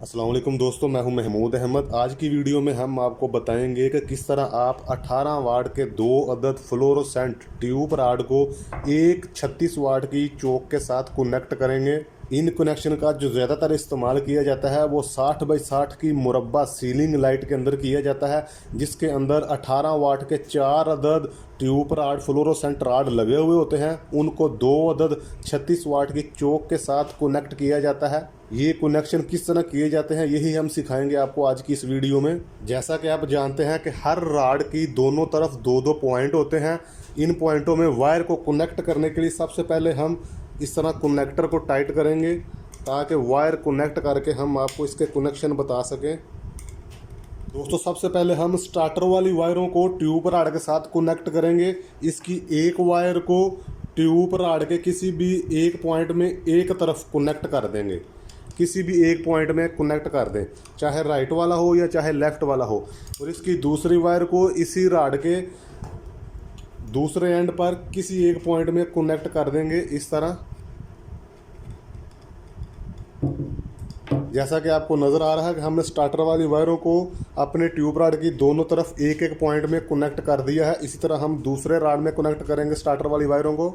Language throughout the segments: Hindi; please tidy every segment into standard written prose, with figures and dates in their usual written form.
अस्सलाम वालेकुम दोस्तों, मैं हूं महमूद अहमद। आज की वीडियो में हम आपको बताएंगे कि किस तरह आप 18 वाट के 2 अदद फ्लोरोसेंट ट्यूब राड को एक 36 वाट की चोक के साथ कनेक्ट करेंगे। इन कनेक्शन का जो ज़्यादातर इस्तेमाल किया जाता है वो 60 बाई 60 की मुरब्बा सीलिंग लाइट के अंदर किया जाता है, जिसके अंदर 18 वाट के 4 अदद ट्यूब राड फ्लोरोसेंट राड लगे हुए होते हैं। उनको 2 अदद 36 वाट की चोक के साथ कनेक्ट किया जाता है। ये कनेक्शन किस तरह किए जाते हैं यही हम सिखाएंगे आपको आज की इस वीडियो में। जैसा कि आप जानते हैं कि हर राड की दोनों तरफ दो दो पॉइंट होते हैं। इन पॉइंटों में वायर को कनेक्ट करने के लिए सबसे पहले हम इस तरह कनेक्टर को टाइट करेंगे ताकि वायर कनेक्ट करके हम आपको इसके कनेक्शन बता सकें। दोस्तों, सबसे पहले हम स्टार्टर वाली वायरों को ट्यूब राड के साथ कनेक्ट करेंगे। इसकी एक वायर को ट्यूब राड के किसी भी एक पॉइंट में एक तरफ कनेक्ट कर देंगे। किसी भी एक पॉइंट में कनेक्ट कर दें, चाहे राइट वाला हो या चाहे लेफ़्ट वाला हो। और इसकी दूसरी वायर को इसी राड के दूसरे एंड पर किसी एक पॉइंट में कनेक्ट कर देंगे इस तरह। जैसा कि आपको नज़र आ रहा है कि हमने स्टार्टर वाली वायरों को अपने ट्यूब राड की दोनों तरफ एक एक पॉइंट में कनेक्ट कर दिया है। इसी तरह हम दूसरे राड में कनेक्ट करेंगे स्टार्टर वाली वायरों को।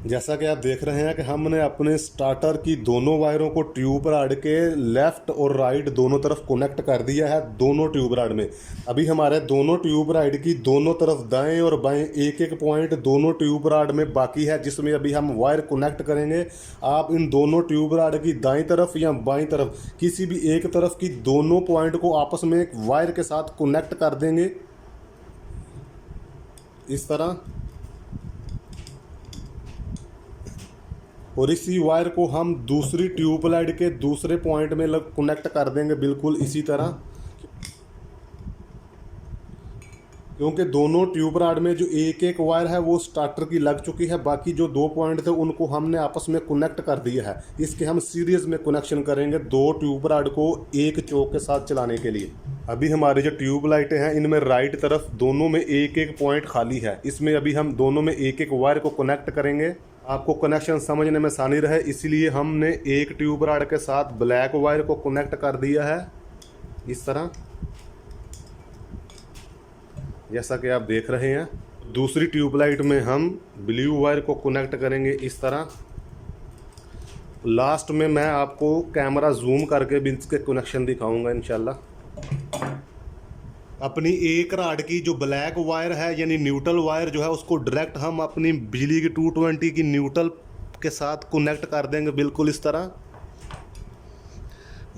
जैसा कि आप देख रहे हैं कि हमने अपने स्टार्टर की दोनों वायरों को ट्यूब राड के लेफ़्ट और राइट दोनों तरफ कनेक्ट कर दिया है दोनों ट्यूब राड में। अभी हमारे दोनों ट्यूब राड की दोनों तरफ दाएं और बाएं एक एक पॉइंट दोनों ट्यूब राड में बाकी है, जिसमें अभी हम वायर कनेक्ट करेंगे। आप इन दोनों ट्यूब राड की दाईं तरफ या बाईं तरफ किसी भी एक तरफ की दोनों पॉइंट को आपस में एक वायर के साथ कनेक्ट कर देंगे इस तरह। और इसी वायर को हम दूसरी ट्यूबलाइट के दूसरे पॉइंट में कनेक्ट कर देंगे बिल्कुल इसी तरह, क्योंकि दोनों ट्यूब राड में जो एक एक वायर है वो स्टार्टर की लग चुकी है। बाकी जो दो पॉइंट थे उनको हमने आपस में कनेक्ट कर दिया है। इसके हम सीरीज में कनेक्शन करेंगे दो ट्यूब राड को एक चोक के साथ चलाने के लिए। अभी हमारी जो ट्यूब लाइटें हैं इनमें राइट तरफ दोनों में एक एक पॉइंट खाली है। इसमें अभी हम दोनों में एक एक वायर को कनेक्ट करेंगे। आपको कनेक्शन समझने में आसानी रहे इसलिए हमने एक ट्यूब राड के साथ ब्लैक वायर को कनेक्ट कर दिया है इस तरह, जैसा कि आप देख रहे हैं। दूसरी ट्यूबलाइट में हम ब्लू वायर को कनेक्ट करेंगे इस तरह। लास्ट में मैं आपको कैमरा जूम करके भी इसके कनेक्शन दिखाऊंगा इंशाल्लाह। अपनी एक राड की जो ब्लैक वायर है यानी न्यूट्रल वायर जो है उसको डायरेक्ट हम अपनी बिजली की 220 की न्यूट्रल के साथ कनेक्ट कर देंगे बिल्कुल इस तरह।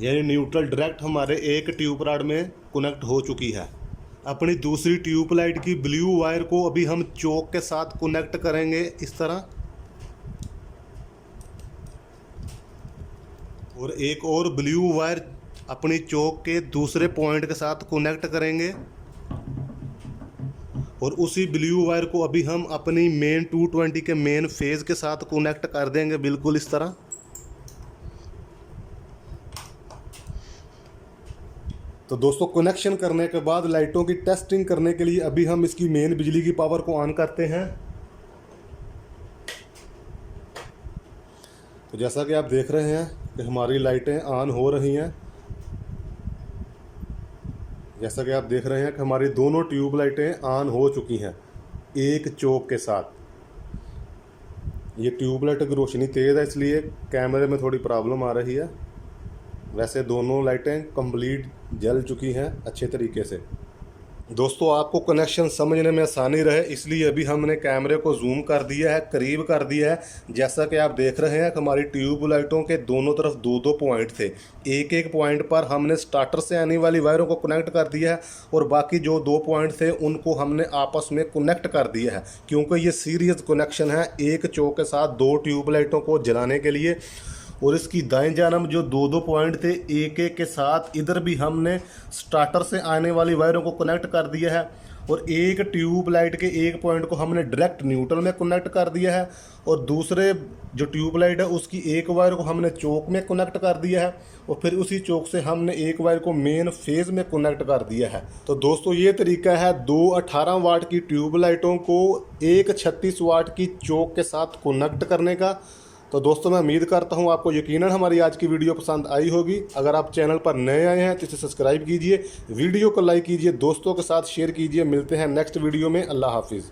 यानी न्यूट्रल डायरेक्ट हमारे एक ट्यूब राड में कनेक्ट हो चुकी है। अपनी दूसरी ट्यूबलाइट की ब्लू वायर को अभी हम चोक के साथ कनेक्ट करेंगे इस तरह। और एक और ब्लू वायर अपनी चोक के दूसरे पॉइंट के साथ कनेक्ट करेंगे। और उसी ब्लू वायर को अभी हम अपनी मेन 220 के मेन फेज के साथ कनेक्ट कर देंगे बिल्कुल इस तरह। तो दोस्तों, कनेक्शन करने के बाद लाइटों की टेस्टिंग करने के लिए अभी हम इसकी मेन बिजली की पावर को ऑन करते हैं। तो जैसा कि आप देख रहे हैं कि हमारी लाइटें ऑन हो रही हैं। जैसा कि आप देख रहे हैं कि हमारी दोनों ट्यूब लाइटें ऑन हो चुकी हैं एक चोक के साथ। ये ट्यूब लाइट की रोशनी तेज़ है इसलिए कैमरे में थोड़ी प्रॉब्लम आ रही है। वैसे दोनों लाइटें कंप्लीट जल चुकी हैं अच्छे तरीके से। दोस्तों, आपको कनेक्शन समझने में आसानी रहे इसलिए अभी हमने कैमरे को जूम कर दिया है, करीब कर दिया है। जैसा कि आप देख रहे हैं कि हमारी ट्यूब लाइटों के दोनों तरफ दो दो पॉइंट थे। एक एक पॉइंट पर हमने स्टार्टर से आने वाली वायरों को कनेक्ट कर दिया है और बाकी जो दो पॉइंट थे उनको हमने आपस में कनेक्ट कर दिया है, क्योंकि ये सीरीज कनेक्शन है एक चोक के साथ दो ट्यूब लाइटों को जलाने के लिए। और इसकी दाएं जानब जो दो दो पॉइंट थे एक एक के साथ इधर भी हमने स्टार्टर से आने वाली वायरों को कनेक्ट कर दिया है। और एक ट्यूब लाइट के एक पॉइंट को हमने डायरेक्ट न्यूट्रल में कनेक्ट कर दिया है। और दूसरे जो ट्यूब लाइट है उसकी एक वायर को हमने चोक में कनेक्ट कर दिया है। और फिर उसी चोक से हमने एक वायर को मेन फेज में कनेक्ट कर दिया है। तो दोस्तों, ये तरीका है दो 18 वाट की ट्यूब लाइटों को एक 36 वाट की चोक के साथ कनेक्ट करने का। तो दोस्तों मैं उम्मीद करता हूँ आपको यकीनन हमारी आज की वीडियो पसंद आई होगी। अगर आप चैनल पर नए आए हैं तो इसे सब्सक्राइब कीजिए, वीडियो को लाइक कीजिए, दोस्तों के साथ शेयर कीजिए। मिलते हैं नेक्स्ट वीडियो में। अल्लाह हाफिज़।